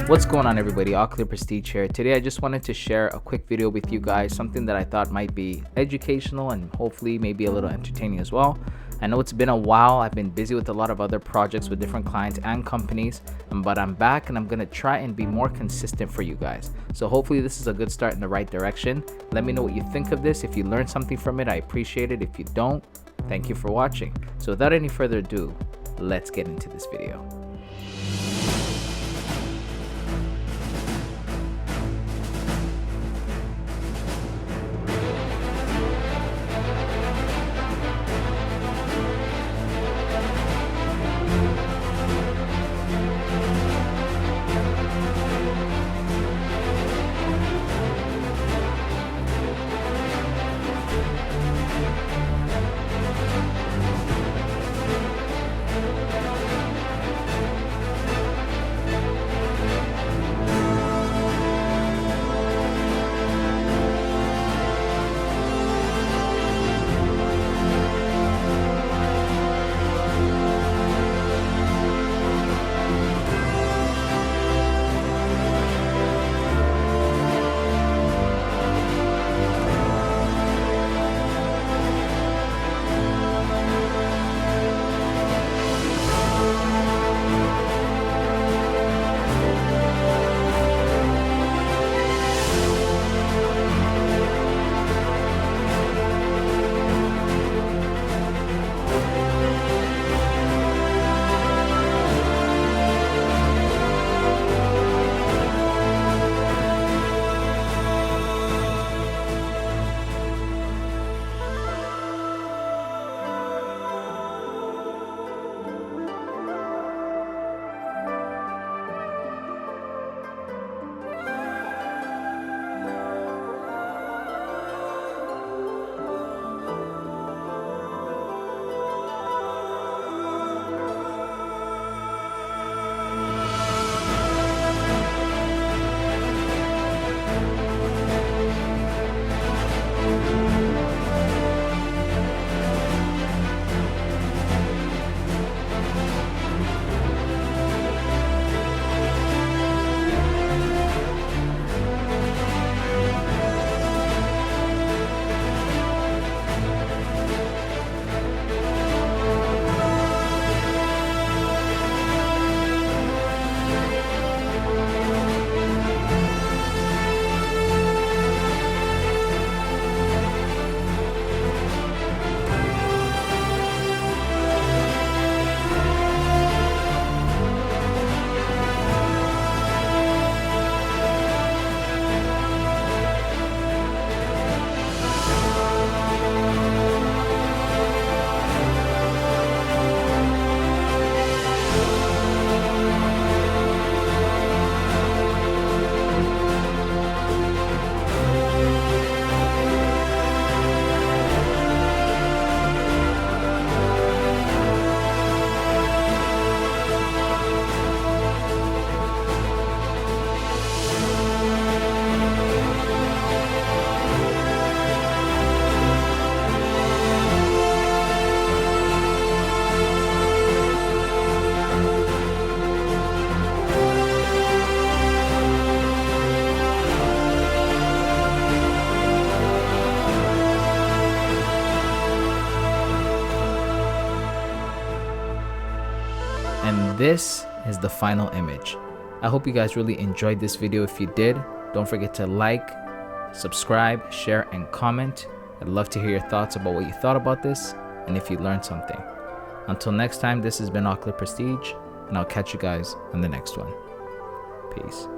What's going on, everybody? Ocular Prestige here. Today I just wanted to share a quick video with you guys, something that I thought might be educational and hopefully maybe a little entertaining as well. I know it's been a while. I've been busy with a lot of other projects with different clients and companies, but I'm back and I'm gonna try and be more consistent for you guys. So hopefully this is a good start in the right direction. Let me know what you think of this. If you learned something from it, I appreciate it. If you don't, thank you for watching. So without any further ado, let's get into this video. And this is the final image. I hope you guys really enjoyed this video. If you did, don't forget to like, subscribe, share, and comment. I'd love to hear your thoughts about what you thought about this and if you learned something. Until next time, this has been Ocular Prestige, and I'll catch you guys on the next one. Peace.